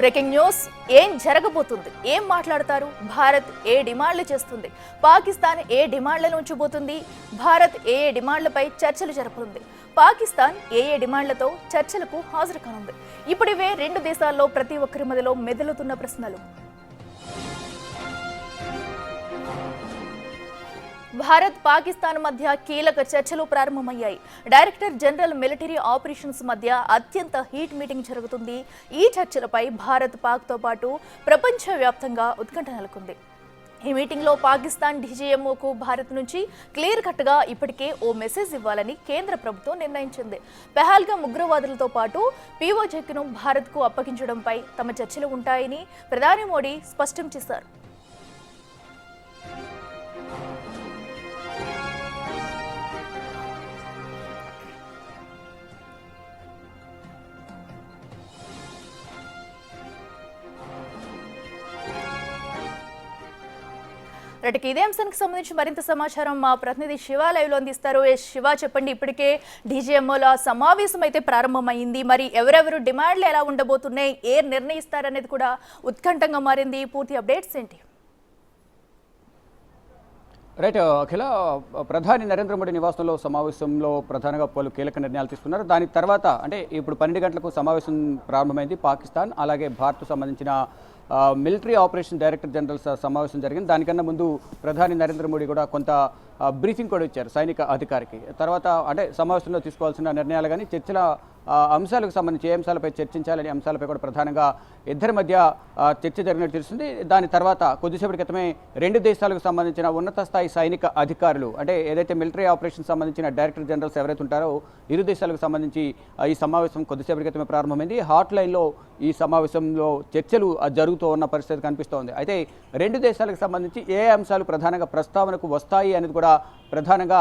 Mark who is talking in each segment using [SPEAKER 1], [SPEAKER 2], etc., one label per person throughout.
[SPEAKER 1] Breaking news. ఏం జరగబోతుంది, ఏం మాట్లాడతారు? భారత్ ఏ డిమాండ్లు చేస్తుంది, పాకిస్తాన్ ఏ డిమాండ్లను ఉంచబోతుంది, భారత్ ఏ డిమాండ్లపై చర్చలు జరపనుంది, పాకిస్తాన్ ఏ డిమాండ్లతో చర్చలకు హాజరు కానుంది. ఇప్పుడివే రెండు దేశాల్లో ప్రతి ఒక్కరి మధ్యలో మెదులుతున్న ప్రశ్నలు. భారత్ పాకిస్తాన్ మధ్య కీలక చర్చలు ప్రారంభమయ్యాయి. డైరెక్టర్ జనరల్ మిలిటరీ ఆపరేషన్స్ మధ్య అత్యంత హీట్ మీటింగ్ జరుగుతుంది. ఈ చర్చలపై భారత్ పాక్తో పాటు ప్రపంచవ్యాప్తంగా ఉత్కంఠ నెలకొంది. ఈ మీటింగ్లో పాకిస్తాన్ డీజీఎంఓకు భారత్ నుంచి క్లియర్ కట్గా ఇప్పటికే ఓ మెసేజ్ ఇవ్వాలని కేంద్ర ప్రభుత్వం నిర్ణయించింది. పెహల్గాం ఉగ్రవాదులతో పాటు పీఓజేక్ను భారత్కు అప్పగించడంపై తమ చర్చలు ఉంటాయని ప్రధాని మోడీ స్పష్టం చేశారు. ఇదే అంశానికి సంబంధించి మరింత సమాచారం మా ప్రతినిధి శివ లైవ్ లో అందిస్తారు. శివ, చెప్పండి, ఇప్పటికే డీజీఎంఓల సమావేశం అయితే ప్రారంభమైంది. మరి ఎవరెవరు డిమాండ్లు ఎలా ఉండబోతున్నాయి, ఏ నిర్ణయిస్తారనేది కూడా ఉత్కంఠంగా మారింది. పూర్తి అప్డేట్స్ ఏంటి?
[SPEAKER 2] రైట్ అఖిల, ప్రధాని నరేంద్ర మోడీ నివాసంలో సమావేశంలో ప్రధానంగా పలు కీలక నిర్ణయాలు తీసుకున్నారు. దాని తర్వాత అంటే ఇప్పుడు 12 గంటలకు సమావేశం ప్రారంభమైంది. పాకిస్తాన్ అలాగే భారత్కు సంబంధించిన మిలిటరీ ఆపరేషన్ డైరెక్టర్ జనరల్ సమావేశం జరిగింది. దానికన్నా ముందు ప్రధాని నరేంద్ర మోడీ కూడా కొంత బ్రీఫింగ్ కూడా ఇచ్చారు సైనిక అధికారికి. తర్వాత అంటే సమావేశంలో తీసుకోవాల్సిన నిర్ణయాలు కానీ చర్చల అంశాలకు సంబంధించి ఏ అంశాలపై చర్చించాలనే అంశాలపై కూడా ప్రధానంగా ఇద్దరి మధ్య చర్చ జరిగినట్టు తెలుస్తుంది. దాని తర్వాత కొద్దిసేపటి క్రితమే రెండు దేశాలకు సంబంధించిన ఉన్నత స్థాయి సైనిక అధికారులు అంటే ఏదైతే మిలిటరీ ఆపరేషన్ సంబంధించిన డైరెక్టర్ జనరల్స్ ఎవరైతే ఉంటారో ఇరు దేశాలకు సంబంధించి ఈ సమావేశం కొద్దిసేపటి క్రితమే ప్రారంభమైంది. హాట్ లైన్లో ఈ సమావేశంలో చర్చలు జరుగుతూ ఉన్న పరిస్థితి కనిపిస్తోంది. అయితే రెండు దేశాలకు సంబంధించి ఏ అంశాలు ప్రధానంగా ప్రస్తావనకు వస్తాయి అనేది కూడా ప్రధానంగా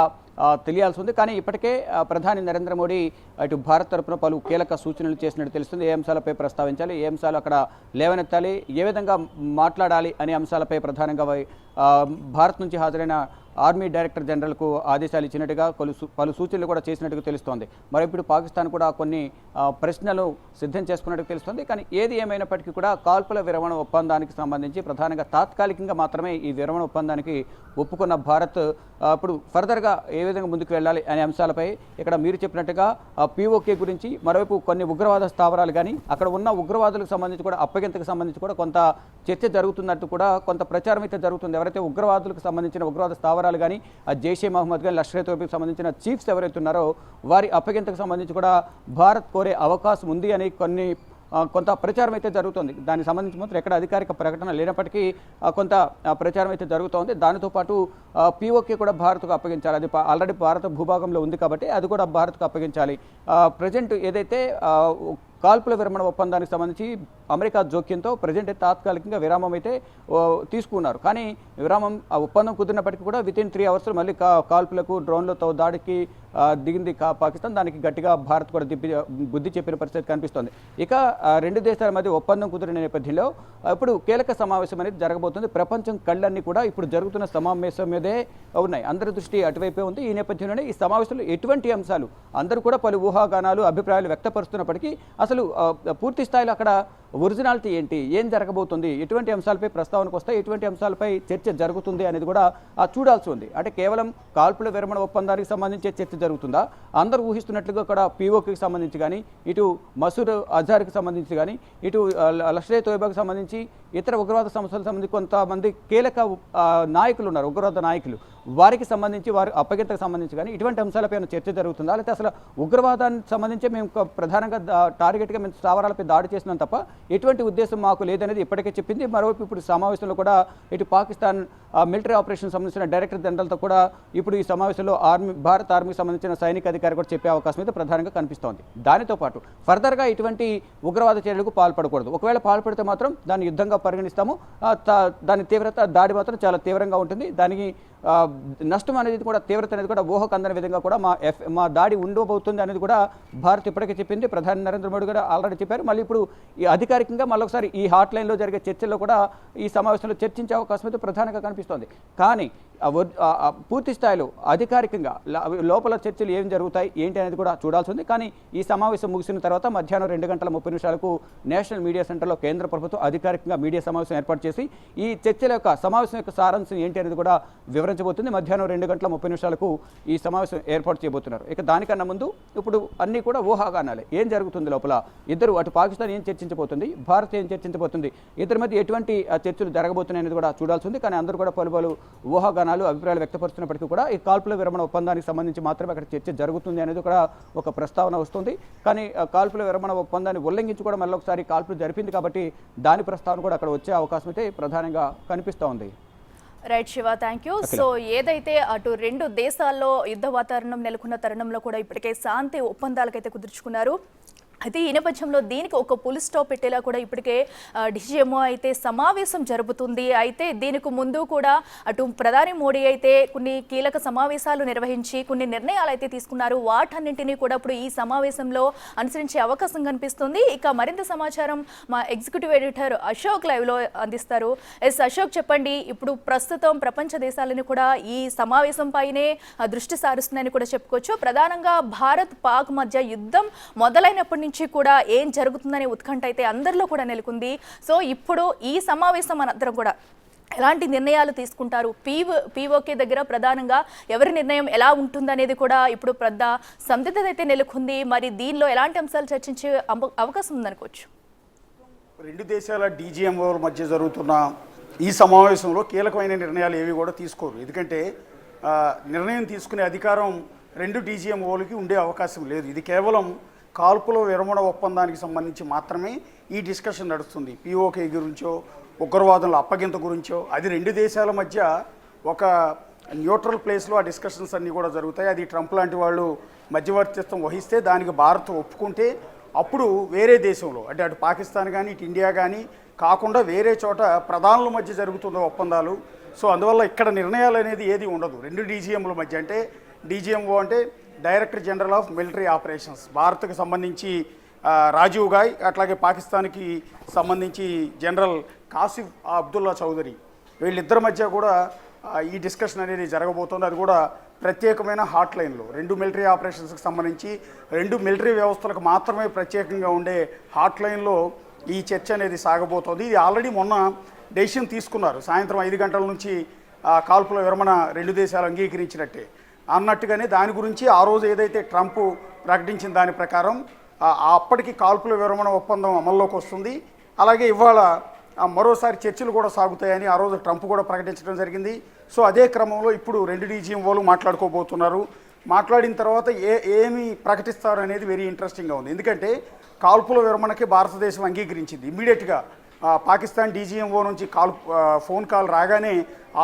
[SPEAKER 2] తెలియాల్సి ఉంది. కానీ ఇప్పటికే ప్రధాని నరేంద్ర మోడీ అటు భారత్ తరపున పలు కీలక సూచనలు చేసినట్టు తెలుస్తుంది. ఏ అంశాలపై ప్రస్తావించాలి, ఏ అంశాలు అక్కడ లేవనెత్తాలి, ఏ విధంగా మాట్లాడాలి అనే అంశాలపై ప్రధానంగా భారత్ నుంచి హాజరైన ఆర్మీ డైరెక్టర్ జనరల్కు ఆదేశాలు ఇచ్చినట్టుగా పలు సూచనలు కూడా చేసినట్టుగా తెలుస్తోంది. మరి ఇప్పుడు పాకిస్తాన్ కూడా కొన్ని ప్రశ్నలు సిద్ధం చేసుకున్నట్టు తెలుస్తోంది. కానీ ఏది ఏమైనప్పటికీ కూడా కాల్పుల విరమణ ఒప్పందానికి సంబంధించి ప్రధానంగా తాత్కాలికంగా మాత్రమే ఈ విరమణ ఒప్పందానికి ఒప్పుకున్న భారత్ ఇప్పుడు ఫర్దర్గా ఏ విధంగా ముందుకు వెళ్ళాలి అనే అంశాలపై ఇక్కడ మీరు చెప్పినట్టుగా పీఓకే గురించి, మరోవైపు కొన్ని ఉగ్రవాద స్థావరాలు కానీ అక్కడ ఉన్న ఉగ్రవాదులకు సంబంధించి కూడా అప్పగింతకు సంబంధించి కూడా కొంత చర్చ జరుగుతున్నట్టు కూడా కొంత ప్రచారం అయితే జరుగుతుంది. ఎవరైతే ఉగ్రవాదులకు సంబంధించిన ఉగ్రవాద స్థావరాలు కానీ జైషే మహమ్మద్ కానీ లష్కర్ తోయిబాకి సంబంధించిన చీఫ్స్ ఎవరైతే ఉన్నారో వారి అప్పగింతకు సంబంధించి కూడా భారత్ కోరే అవకాశం ఉంది అని కొంత ప్రచారం అయితే జరుగుతుంది. దానికి సంబంధించి మాత్రం ఎక్కడ అధికారిక ప్రకటన లేనప్పటికీ కొంత ప్రచారం అయితే జరుగుతోంది. దానితో పాటు పీఓకే కూడా భారత్కు అప్పగించాలి. అది ఆల్రెడీ భారత భూభాగంలో ఉంది కాబట్టి అది కూడా భారత్కు అప్పగించాలి. ప్రజెంట్ ఏదైతే కాల్పుల విరమణ ఒప్పందానికి సంబంధించి అమెరికా జోక్యంతో ప్రజెంట్ తాత్కాలికంగా విరామం అయితే తీసుకున్నారు. కానీ విరామం ఒప్పందం కుదిరినప్పటికీ కూడా వితిన్ 3 అవర్స్ మళ్ళీ కాల్పులకు డ్రోన్లతో దాడికి దిగింది పాకిస్తాన్. దానికి గట్టిగా భారత్ కూడా బుద్ధి చెప్పిన పరిస్థితి కనిపిస్తోంది. ఇక రెండు దేశాల మధ్య ఒప్పందం కుదిరిన నేపథ్యంలో ఇప్పుడు కీలక సమావేశం అనేది జరగబోతుంది. ప్రపంచం కళ్ళన్నీ కూడా ఇప్పుడు జరుగుతున్న సమావేశం మీదే ఉన్నాయి. అందరి దృష్టి అటువైపే ఉంది. ఈ నేపథ్యంలోనే ఈ సమావేశంలో ఎటువంటి అంశాలు అందరూ కూడా పలు ఊహాగానాలు అభిప్రాయాలు వ్యక్తపరుస్తున్నప్పటికీ అసలు పూర్తి స్థాయిలో అక్కడ ఒరిజినాలిటీ ఏంటి, ఏం జరగబోతుంది, ఎటువంటి అంశాలపై ప్రస్తావనకు వస్తాయి, ఎటువంటి అంశాలపై చర్చ జరుగుతుంది అనేది కూడా చూడాల్సి ఉంది. అంటే కేవలం కాల్పుల విరమణ ఒప్పందానికి సంబంధించే చర్చ జరుగుతుందా, అందరూ ఊహిస్తున్నట్లుగా కూడా పీఓకేకి సంబంధించి కానీ, ఇటు మసూద్ అజార్కి సంబంధించి కానీ, ఇటు లష్కర్ తోయిబాకి సంబంధించి ఇతర ఉగ్రవాద సంస్థలకు సంబంధించి కొంతమంది కీలక నాయకులు ఉన్నారు, ఉగ్రవాద నాయకులు, వారికి సంబంధించి వారి అప్పగింతకు సంబంధించి కానీ ఇటువంటి అంశాలపై చర్చ జరుగుతుందా, లేకపోతే అసలు ఉగ్రవాదానికి సంబంధించి మేము ప్రధానంగా టార్గెట్గా మేము స్థావరాలపై దాడి చేసినాం తప్ప ఎటువంటి ఉద్దేశం మాకు లేదనేది ఇప్పటికే చెప్పింది. మరోవైపు ఇప్పుడు సమావేశంలో కూడా ఇటు పాకిస్తాన్ మిలిటరీ ఆపరేషన్ సంబంధించిన డైరెక్టర్ జనరల్తో కూడా ఇప్పుడు ఈ సమావేశంలో భారత ఆర్మీకి సంబంధించిన సైనిక అధికారి కూడా చెప్పే అవకాశం అయితే ప్రధానంగా కనిపిస్తోంది. దానితో పాటు ఫర్దర్గా ఇటువంటి ఉగ్రవాద చర్యలకు పాల్పడకూడదు, ఒకవేళ పాల్పడితే మాత్రం దాన్ని యుద్ధంగా పరిగణిస్తాము, దాని తీవ్రత దాడి మాత్రం చాలా తీవ్రంగా ఉంటుంది, దానికి నష్టం అనేది కూడా తీవ్రత అనేది కూడా ఊహకు అందని విధంగా కూడా మా దాడి ఉండబోతుంది అనేది కూడా భారత్ ఇప్పటికే చెప్పింది. ప్రధాని నరేంద్ర మోడీ కూడా ఆల్రెడీ చెప్పారు. మళ్ళీ ఇప్పుడు ఈ అధికారికంగా మళ్ళొకసారి ఈ హాట్ లైన్లో జరిగే చర్చల్లో కూడా ఈ సమావేశంలో చర్చించే అవకాశం అయితే ప్రధానంగా కనిపిస్తోంది. కానీ పూర్తి స్థాయిలో అధికారికంగా లోపల చర్చలు ఏం జరుగుతాయి ఏంటి అనేది కూడా చూడాల్సి ఉంది. కానీ ఈ సమావేశం ముగిసిన తర్వాత మధ్యాహ్నం 2:30 నేషనల్ మీడియా సెంటర్లో కేంద్ర ప్రభుత్వం అధికారికంగా మీడియా సమావేశం ఏర్పాటు చేసి ఈ చర్చల యొక్క సమావేశం యొక్క సారాంశం ఏంటి అనేది కూడా వివరించబోతుంది. మధ్యాహ్నం 2:30 ఈ సమావేశం ఏర్పాటు చేయబోతున్నారు. ఇక దానికన్నా ముందు ఇప్పుడు అన్నీ కూడా ఊహాగానాలే. ఏం జరుగుతుంది లోపల, ఇద్దరు అటు పాకిస్తాన్ ఏం చర్చించబోతుంది, భారత్ ఏం చర్చించబోతుంది, ఇద్దరి మధ్య ఎటువంటి చర్చలు జరగబోతున్నాయి అనేది కూడా చూడాల్సి ఉంది. కానీ అందరూ కూడా పలు ఊహాగానాలు అభిప్రాయాలు వ్యక్తపరుస్తున్నప్పటికీ కూడా ఈ కాల్పుల విరమణ ఒప్పందానికి సంబంధించి మాత్రమే అక్కడ చర్చ జరుగుతుంది అనేది కూడా ఒక ప్రస్తావన వస్తుంది. కానీ కాల్పుల విరమణ ఒప్పందాన్ని ఉల్లంఘించి కూడా మళ్ళీ ఒకసారి కాల్పులు జరిపింది కాబట్టి దాని ప్రస్తావన కూడా అక్కడ వచ్చే అవకాశం అయితే ప్రధానంగా కనిపిస్తూ ఉంది.
[SPEAKER 1] Right Shiva, thank you. So ఏదైతే అటు రెండు దేశాల్లో యుద్ధ వాతావరణం నెలకొన్న తరుణంలో కూడా ఇప్పటికే శాంతి ఒప్పందాలకైతే కుదుర్చుకున్నారు. అయితే ఈ నేపథ్యంలో దీనికి ఒక పులి స్టాప్ పెట్టేలా కూడా ఇప్పటికే డిజిఎంఓ అయితే సమావేశం జరుపుతుంది. అయితే దీనికి ముందు కూడా అటు ప్రధాని మోడీ అయితే కొన్ని కీలక సమావేశాలు నిర్వహించి కొన్ని నిర్ణయాలు అయితే తీసుకున్నారు. వాటన్నింటినీ కూడా ఇప్పుడు ఈ సమావేశంలో అనుసరించే అవకాశం కనిపిస్తుంది. ఇక మరింత సమాచారం మా ఎగ్జిక్యూటివ్ ఎడిటర్ అశోక్ లైవ్లో అందిస్తారు. అశోక్, చెప్పండి. ఇప్పుడు ప్రస్తుతం ప్రపంచ దేశాలను కూడా ఈ సమావేశం పైనే దృష్టి సారిస్తున్నాయని కూడా చెప్పుకోవచ్చు. ప్రధానంగా భారత్ పాక్ మధ్య యుద్ధం మొదలైనప్పటి నుంచి కూడా ఏం జరుగుతుందనే ఉత్కంఠ అయితే అందరిలో కూడా నెలకొంది. సో ఇప్పుడు ఈ సమావేశం అనంతరం కూడా ఎలాంటి నిర్ణయాలు తీసుకుంటారు, పీఓకే దగ్గర ప్రధానంగా ఎవరి నిర్ణయం ఎలా ఉంటుందనేది కూడా ఇప్పుడు పెద్ద సందిగ్ధత అయితే నెలకొంది. మరి దీనిలో ఎలాంటి అంశాలు చర్చించే అవకాశం ఉందనుకోవచ్చు?
[SPEAKER 3] రెండు దేశాల డీజీఎంఓల మధ్య జరుగుతున్న ఈ సమావేశంలో కీలకమైన నిర్ణయాలు ఏవి కూడా తీసుకోరు. ఎందుకంటే నిర్ణయం తీసుకునే అధికారం రెండు డీజీఎంఓలకి ఉండే అవకాశం లేదు. ఇది కేవలం కాల్పుల విరమణ ఒప్పందానికి సంబంధించి మాత్రమే ఈ డిస్కషన్ నడుస్తుంది. పీఓకే గురించో ఉగ్రవాదుల అప్పగింత గురించో అది రెండు దేశాల మధ్య ఒక న్యూట్రల్ ప్లేస్లో ఆ డిస్కషన్స్ అన్నీ కూడా జరుగుతాయి. అది ట్రంప్ లాంటి వాళ్ళు మధ్యవర్తిత్వం వహిస్తే దానికి భారత్ ఒప్పుకుంటే అప్పుడు వేరే దేశంలో అంటే అటు పాకిస్తాన్ కానీ ఇటు ఇండియా కానీ కాకుండా వేరే చోట ప్రధానుల మధ్య జరుగుతున్న ఒప్పందాలు. సో అందువల్ల ఇక్కడ నిర్ణయాలు అనేది ఏది ఉండదు రెండు డీజీఎంల మధ్య. అంటే డీజీఎంఓ అంటే director general of military operations, భారత్కి సంబంధించి రాజీవ్ గాయ్, అట్లాగే పాకిస్తాన్కి సంబంధించి జనరల్ కాసిఫ్ అబ్దుల్లా చౌదరి, వీళ్ళిద్దరి మధ్య కూడా ఈ డిస్కషన్ అనేది జరగబోతుంది. అది కూడా ప్రత్యేకమైన హాట్ లైన్లో రెండు మిలిటరీ ఆపరేషన్స్కి సంబంధించి రెండు మిలిటరీ వ్యవస్థలకు మాత్రమే ప్రత్యేకంగా ఉండే హాట్ లైన్లో ఈ చర్చ అనేది సాగబోతోంది. ఇది ఆల్రెడీ మొన్న డెసిషన్ తీసుకున్నారు. సాయంత్రం 5 గంటల నుంచి కాల్పుల విరమణ రెండు దేశాలు అంగీకరించినట్టే అన్నట్టుగానే దాని గురించి ఆ రోజు ఏదైతే ట్రంప్ ప్రకటించిన దాని ప్రకారం అప్పటికి కాల్పుల విరమణ ఒప్పందం అమల్లోకి వస్తుంది. అలాగే ఇవాళ మరోసారి చర్చలు కూడా సాగుతాయని ఆ రోజు ట్రంప్ కూడా ప్రకటించడం జరిగింది. సో అదే క్రమంలో ఇప్పుడు రెండు డీజీఎంఓలు మాట్లాడుకోబోతున్నారు. మాట్లాడిన తర్వాత ఏమి ప్రకటిస్తారు అనేది వెరీ ఇంట్రెస్టింగ్గా ఉంది. ఎందుకంటే కాల్పుల విరమణకి భారతదేశం అంగీకరించింది. ఇమ్మీడియట్గా పాకిస్తాన్ డీజీఎంఓ నుంచి ఫోన్ కాల్ రాగానే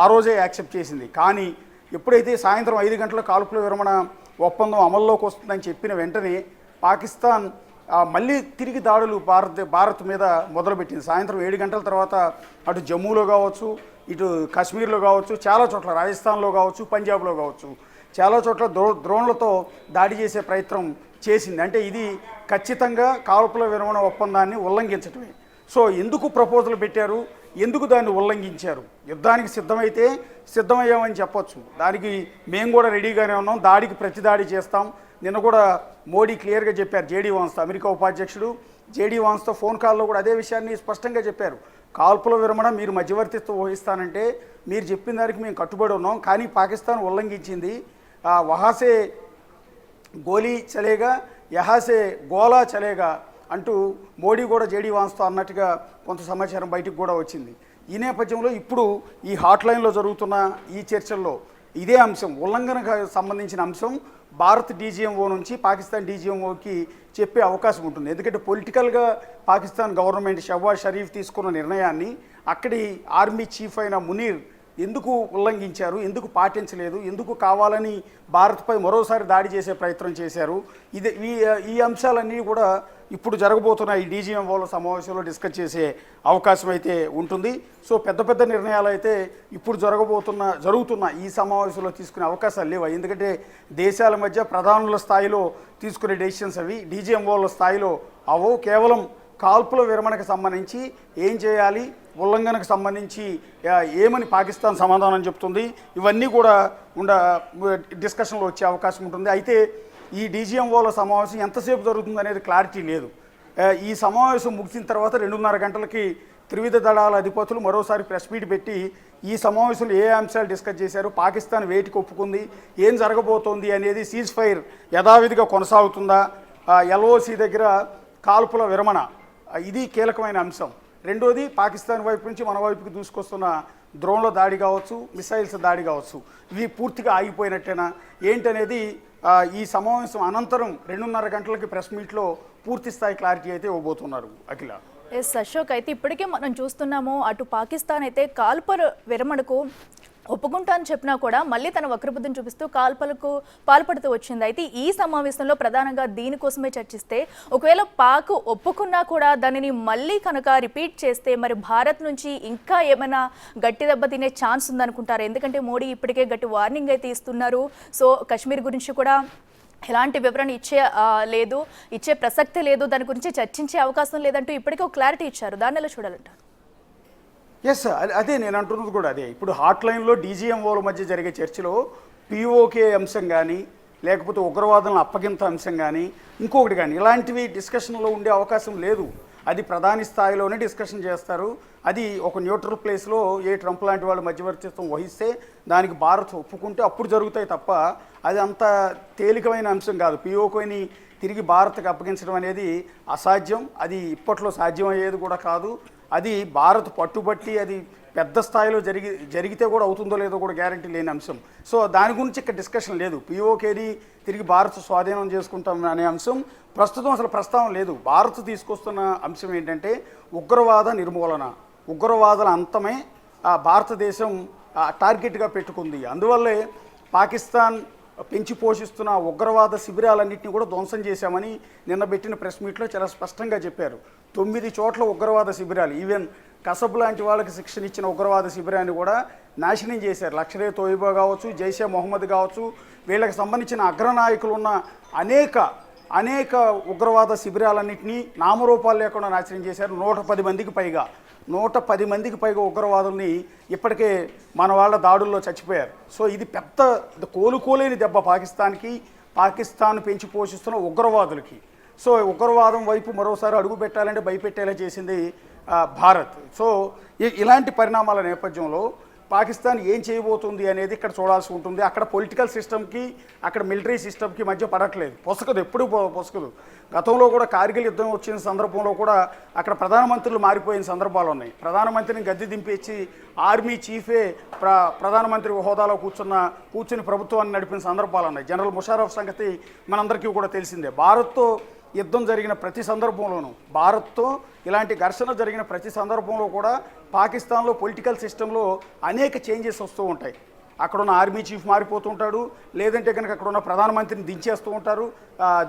[SPEAKER 3] ఆ రోజే యాక్సెప్ట్ చేసింది. కానీ ఎప్పుడైతే సాయంత్రం 5 గంటల కాల్పుల విరమణ ఒప్పందం అమల్లోకి వస్తుందని చెప్పిన వెంటనే పాకిస్తాన్ మళ్ళీ తిరిగి దాడులు భారత్ మీద మొదలుపెట్టింది. సాయంత్రం 7 గంటల తర్వాత అటు జమ్మూలో కావచ్చు, ఇటు కాశ్మీర్లో కావచ్చు, చాలా చోట్ల రాజస్థాన్లో కావచ్చు, పంజాబ్లో కావచ్చు, చాలా చోట్ల డ్రోన్లతో దాడి చేసే ప్రయత్నం చేసింది. అంటే ఇది ఖచ్చితంగా కాల్పుల విరమణ ఒప్పందాన్ని ఉల్లంఘించడమే. సో ఎందుకు ప్రపోజల్ పెట్టారు, ఎందుకు దాన్ని ఉల్లంఘించారు? యుద్ధానికి సిద్ధమైతే సిద్ధమయ్యామని చెప్పొచ్చు. దానికి మేము కూడా రెడీగానే ఉన్నాం, దాడికి ప్రతిదాడి చేస్తాం. నిన్న కూడా మోడీ క్లియర్గా చెప్పారు. జేడీ వాన్స్తో, అమెరికా ఉపాధ్యక్షుడు జేడీ వాన్స్తో ఫోన్ కాల్లో కూడా అదే విషయాన్ని స్పష్టంగా చెప్పారు. కాల్పుల విరమణ మీరు మధ్యవర్తిత్వం వహిస్తానంటే మీరు చెప్పిన దానికి మేము కట్టుబడి ఉన్నాం, కానీ పాకిస్తాన్ ఉల్లంఘించింది. వహాసే గోలీ చలేగా యహాసే గోలా చలేగా అంటూ మోడీ కూడా జేడీ వాన్స్తో అన్నట్టుగా కొంత సమాచారం బయటకు కూడా వచ్చింది. ఈ నేపథ్యంలో ఇప్పుడు ఈ హాట్ లైన్లో జరుగుతున్న ఈ చర్చల్లో ఇదే అంశం, ఉల్లంఘనకు సంబంధించిన అంశం భారత్ డీజీఎంఓ నుంచి పాకిస్తాన్ డీజీఎంఓకి చెప్పే అవకాశం ఉంటుంది. ఎందుకంటే పొలిటికల్గా పాకిస్తాన్ గవర్నమెంట్ షహబాజ్ షరీఫ్ తీసుకున్న నిర్ణయాన్ని అక్కడి ఆర్మీ చీఫ్ అయిన మునీర్ ఎందుకు ఉల్లంఘించారు, ఎందుకు పాటించలేదు, ఎందుకు కావాలని భారత్పై మరోసారి దాడి చేసే ప్రయత్నం చేశారు, ఈ అంశాలన్నీ కూడా ఇప్పుడు జరగబోతున్న ఈ డీజీఎంఓల సమావేశంలో డిస్కస్ చేసే అవకాశం అయితే ఉంటుంది. సో పెద్ద పెద్ద నిర్ణయాలు అయితే ఇప్పుడు జరుగుతున్న ఈ సమావేశంలో తీసుకునే అవకాశాలు లేవు. ఎందుకంటే దేశాల మధ్య ప్రధానుల స్థాయిలో తీసుకునే డెసిషన్స్ అవి డీజీఎంఓల స్థాయిలో అవో. కేవలం కాల్పుల విరమణకు సంబంధించి ఏం చేయాలి, ఉల్లంఘనకు సంబంధించి ఏమని పాకిస్తాన్ సమాధానం చెప్తుంది, ఇవన్నీ కూడా డిస్కషన్లో వచ్చే అవకాశం ఉంటుంది. అయితే ఈ డీజీఎంఓల సమావేశం ఎంతసేపు జరుగుతుంది అనేది క్లారిటీ లేదు. ఈ సమావేశం ముగిసిన తర్వాత 2:30 గంటలకి త్రివిధ దళాల అధిపతులు మరోసారి ప్రెస్ మీట్ పెట్టి ఈ సమావేశంలో ఏ అంశాలు డిస్కస్ చేశారు, పాకిస్తాన్ వేటికి ఒప్పుకుంది, ఏం జరగబోతోంది అనేది, సీజ్ ఫైర్ యథావిధిగా కొనసాగుతుందా, ఎల్ఓసి దగ్గర కాల్పుల విరమణ, ఇది కీలకమైన అంశం. రెండోది పాకిస్తాన్ వైపు నుంచి మన వైపుకి దూసుకొస్తున్న డ్రోన్ల దాడి కావచ్చు, మిసైల్స్ దాడి కావచ్చు, ఇవి పూర్తిగా ఆగిపోయినట్టేనా ఏంటనేది ఈ సమావేశం అనంతరం 2:30 గంటలకి ప్రెస్ మీట్లో పూర్తి స్థాయి క్లారిటీ అయితే ఇవ్వబోతున్నారు అఖిల.
[SPEAKER 1] ఎస్ అశోక్, అయితే ఇప్పటికే మనం చూస్తున్నాము అటు పాకిస్తాన్ అయితే కాల్పుల విరమణకు ఒప్పుకుంటా అని చెప్పినా కూడా మళ్ళీ తన వక్రబుద్ధిని చూపిస్తూ కాల్పులకు పాల్పడుతూ వచ్చింది. అయితే ఈ సమావేశంలో ప్రధానంగా దీనికోసమే చర్చిస్తే ఒకవేళ పాక్ ఒప్పుకున్నా కూడా దానిని మళ్ళీ కనుక రిపీట్ చేస్తే మరి భారత్ నుంచి ఇంకా ఏమైనా గట్టి దెబ్బ తినే ఛాన్స్ ఉందనుకుంటారు? ఎందుకంటే మోడీ ఇప్పటికే గట్టి వార్నింగ్ అయితే ఇస్తున్నారు. సో కశ్మీర్ గురించి కూడా ఎలాంటి వివరణ ఇచ్చే ప్రసక్తే లేదు, దాని గురించి చర్చించే అవకాశం లేదంటూ ఇప్పటికే ఒక క్లారిటీ ఇచ్చారు. దాన్ని ఎలా చూడాలంటారు?
[SPEAKER 3] ఎస్, అదే నేను అంటున్నది కూడా అదే. ఇప్పుడు హాట్ లైన్లో డీజీఎంఓల మధ్య జరిగే చర్చలో పీఓకే అంశం కానీ, లేకపోతే ఉగ్రవాదులను అప్పగింత అంశం కానీ, ఇంకొకటి కానీ ఇలాంటివి డిస్కషన్లో ఉండే అవకాశం లేదు. అది ప్రధాని స్థాయిలోనే డిస్కషన్ చేస్తారు. అది ఒక న్యూట్రల్ ప్లేస్లో ట్రంప్ లాంటి వాళ్ళు మధ్యవర్తిత్వం వహిస్తే దానికి భారత్ ఒప్పుకుంటే అప్పుడు జరుగుతాయి తప్ప అది అంత తేలికమైన అంశం కాదు. పీఓకేని తిరిగి భారత్కి అప్పగించడం అనేది అసాధ్యం, అది ఇప్పట్లో సాధ్యమయ్యేది కూడా కాదు. అది భారత్ పట్టుబట్టి అది పెద్ద స్థాయిలో జరిగితే కూడా అవుతుందో లేదో కూడా గ్యారంటీ లేని అంశం. సో దాని గురించి ఇక్కడ డిస్కషన్ లేదు. పీఓకేని తిరిగి భారత్ స్వాధీనం చేసుకుంటాం అనే అంశం ప్రస్తుతం అసలు ప్రస్తావన లేదు. భారత్ తీసుకొస్తున్న అంశం ఏంటంటే ఉగ్రవాద నిర్మూలన, ఉగ్రవాదుల అంతమే భారతదేశం టార్గెట్గా పెట్టుకుంది. అందువల్లే పాకిస్తాన్ పెంచి పోషిస్తున్న ఉగ్రవాద శిబిరాలన్నింటినీ కూడా ధ్వంసం చేశామని నిన్న పెట్టిన ప్రెస్ మీట్లో చాలా స్పష్టంగా చెప్పారు. 9 చోట్ల ఉగ్రవాద శిబిరాలు, ఈవెన్ కసబ్ లాంటి వాళ్ళకి శిక్షణ ఇచ్చిన ఉగ్రవాద శిబిరాన్ని కూడా నాశనం చేశారు. లష్కరే తోయిబా కావచ్చు, జైషే మొహమ్మద్ కావచ్చు, వీళ్ళకి సంబంధించిన అగ్రనాయకులు ఉన్న అనేక ఉగ్రవాద శిబిరాలన్నింటినీ నామరూపాలు లేకుండా నాశనం చేశారు. 110 మందికి పైగా ఉగ్రవాదుల్ని ఇప్పటికే మన వాళ్ళ దాడుల్లో చచ్చిపోయారు. సో ఇది పెద్ద కోలుకోలేని దెబ్బ పాకిస్తాన్ పెంచి పోషిస్తున్న ఉగ్రవాదులకి. సో ఉగ్రవాదం వైపు మరోసారి అడుగు పెట్టాలంటే భయపెట్టేలా చేసింది భారత్. సో ఇలాంటి పరిణామాల నేపథ్యంలో పాకిస్తాన్ ఏం చేయబోతుంది అనేది ఇక్కడ చూడాల్సి ఉంటుంది. అక్కడ పొలిటికల్ సిస్టమ్కి అక్కడ మిలిటరీ సిస్టమ్కి మధ్య పడట్లేదు, పొసకదు, ఎప్పుడూ పొసకదు. గతంలో కూడా కార్గిల్ యుద్ధం వచ్చిన సందర్భంలో కూడా అక్కడ ప్రధానమంత్రులు మారిపోయిన సందర్భాలు ఉన్నాయి. ప్రధానమంత్రిని గద్దె దింపేసి ఆర్మీ చీఫే ప్రధానమంత్రి హోదాలో కూర్చుని ప్రభుత్వాన్ని నడిపిన సందర్భాలు ఉన్నాయి. జనరల్ ముషారఫ్ సంగతి మనందరికీ కూడా తెలిసిందే. భారత్తో యుద్ధం జరిగిన ప్రతి సందర్భంలోనూ, భారత్తో ఇలాంటి ఘర్షణ జరిగిన ప్రతి సందర్భంలో కూడా పాకిస్తాన్లో పొలిటికల్ సిస్టంలో అనేక చేంజెస్ వస్తూ ఉంటాయి. అక్కడున్న ఆర్మీ చీఫ్ మారిపోతుంటాడు, లేదంటే కనుక అక్కడున్న ప్రధానమంత్రిని దించేస్తూ ఉంటారు.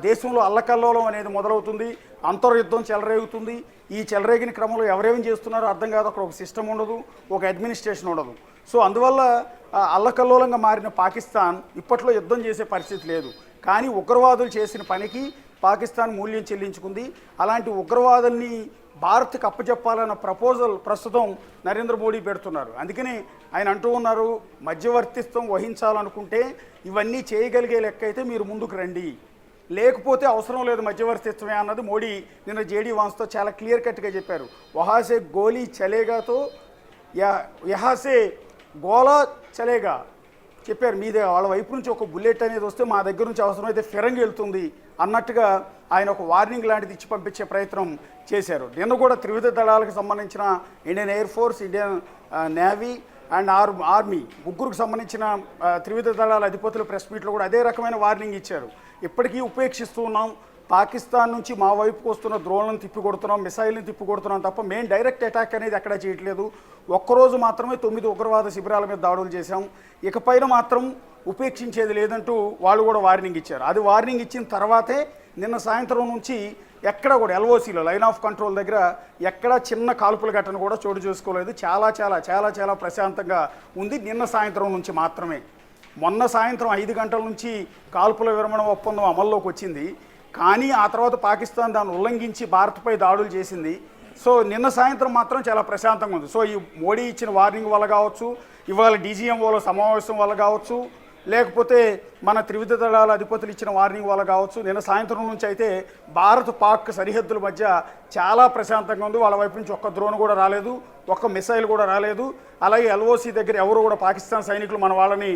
[SPEAKER 3] దేశంలో అల్లకల్లోలం అనేది మొదలవుతుంది, అంతర్యుద్ధం చెలరేగుతుంది. ఈ చెలరేగిన క్రమంలో ఎవరేం చేస్తున్నారో అర్థం కాదు. అక్కడ ఒక సిస్టమ్ ఉండదు, ఒక అడ్మినిస్ట్రేషన్ ఉండదు. సో అందువల్ల అల్లకల్లోలంగా మారిన పాకిస్తాన్ ఇప్పట్లో యుద్ధం చేసే పరిస్థితి లేదు. కానీ ఉగ్రవాదులు చేసిన పనికి పాకిస్తాన్ మూల్యం చెల్లించుకుంది. అలాంటి ఉగ్రవాదుల్ని భారత్కి అప్పచెప్పాలన్న ప్రపోజల్ ప్రస్తుతం నరేంద్ర మోడీ పెడుతున్నారు. అందుకని ఆయన అంటూ ఉన్నారు, మధ్యవర్తిత్వం వహించాలనుకుంటే ఇవన్నీ చేయగలిగే లెక్క అయితే మీరు ముందుకు రండి, లేకపోతే అవసరం లేదు మధ్యవర్తిత్వమే అన్నది మోడీ నిన్న జేడీ వాన్స్తో చాలా క్లియర్ కట్గా చెప్పారు. వహాసే గోలీ చలేగాతో యహాసే గోలా చలేగా చెప్పారు. మీదే వాళ్ళ వైపు నుంచి ఒక బుల్లెట్ అనేది వస్తే మా దగ్గర నుంచి అవసరమైతే ఫిరంగి వెళ్తుంది అన్నట్టుగా ఆయన ఒక వార్నింగ్ లాంటిది ఇచ్చి పంపించే ప్రయత్నం చేశారు. నిన్న కూడా త్రివిధ దళాలకు సంబంధించిన Indian air force, Indian navy and army ముగ్గురికి సంబంధించిన త్రివిధ దళాల అధిపతుల ప్రెస్ మీట్లో కూడా అదే రకమైన వార్నింగ్ ఇచ్చారు. ఇప్పటికీ ఉపేక్షిస్తూ ఉన్నాం, పాకిస్తాన్ నుంచి మా వైపుకు వస్తున్న డ్రోన్లను తిప్పికొడుతున్నాం, మిసైల్ని తిప్పికొడుతున్నాం తప్ప మేము డైరెక్ట్ అటాక్ అనేది ఎక్కడా చేయట్లేదు. ఒక్కరోజు మాత్రమే 9 ఉగ్రవాద శిబిరాల మీద దాడులు చేశాం, ఇకపైన మాత్రం ఉపేక్షించేది లేదంటూ వాళ్ళు కూడా వార్నింగ్ ఇచ్చారు. అది వార్నింగ్ ఇచ్చిన తర్వాతే నిన్న సాయంత్రం నుంచి ఎక్కడ కూడా ఎల్ఓసీలో లైన్ ఆఫ్ కంట్రోల్ దగ్గర ఎక్కడా చిన్న కాల్పుల ఘటన కూడా చోటు చేసుకోలేదు. చాలా చాలా చాలా చాలా ప్రశాంతంగా ఉంది నిన్న సాయంత్రం నుంచి మాత్రమే. మొన్న సాయంత్రం 5 గంటల నుంచి కాల్పుల విరమణ ఒప్పందం అమల్లోకి వచ్చింది. కానీ ఆ తర్వాత పాకిస్తాన్ దాన్ని ఉల్లంఘించి భారత్పై దాడులు చేసింది. సో నిన్న సాయంత్రం మాత్రం చాలా ప్రశాంతంగా ఉంది. సో ఈ మోడీ ఇచ్చిన వార్నింగ్ వల్ల కావచ్చు, ఇవాళ డీజీఎంఓల సమావేశం వల్ల కావచ్చు, లేకపోతే మన త్రివిధ దళాల అధిపతులు ఇచ్చిన వార్నింగ్ వల్ల కావచ్చు, నిన్న సాయంత్రం నుంచి అయితే భారత్ పాక్ సరిహద్దుల మధ్య చాలా ప్రశాంతంగా ఉంది. వాళ్ళ వైపు నుంచి ఒక్క డ్రోన్ కూడా రాలేదు, ఒక్క మిసైల్ కూడా రాలేదు. అలాగే ఎల్ఓసి దగ్గర ఎవరు కూడా పాకిస్తాన్ సైనికులు మన వాళ్ళని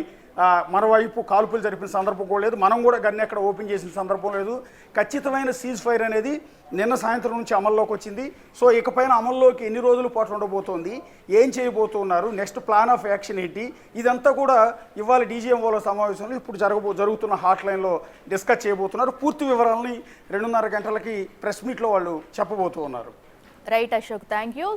[SPEAKER 3] మన వైపు కాల్పులు జరిపిన సందర్భం కూడా లేదు. మనం కూడా గన్ను ఎక్కడ ఓపెన్ చేసిన సందర్భం లేదు. ఖచ్చితమైన సీజ్ ఫైర్ అనేది నిన్న సాయంత్రం నుంచి అమల్లోకి వచ్చింది. సో ఇకపైన అమల్లోకి ఎన్ని రోజుల పాటు ఉండబోతోంది, ఏం చేయబోతున్నారు, నెక్స్ట్ ప్లాన్ ఆఫ్ యాక్షన్ ఏంటి, ఇదంతా కూడా ఇవాళ డీజీఎంఓల సమావేశంలో ఇప్పుడు జరుగుతున్న హాట్ లైన్లో డిస్కస్ చేయబోతున్నారు. పూర్తి వివరాలని 2:30 గంటలకి ప్రెస్ మీట్లో వాళ్ళు చెప్పబోతూ ఉన్నారు.
[SPEAKER 1] Right Ashok, thank you.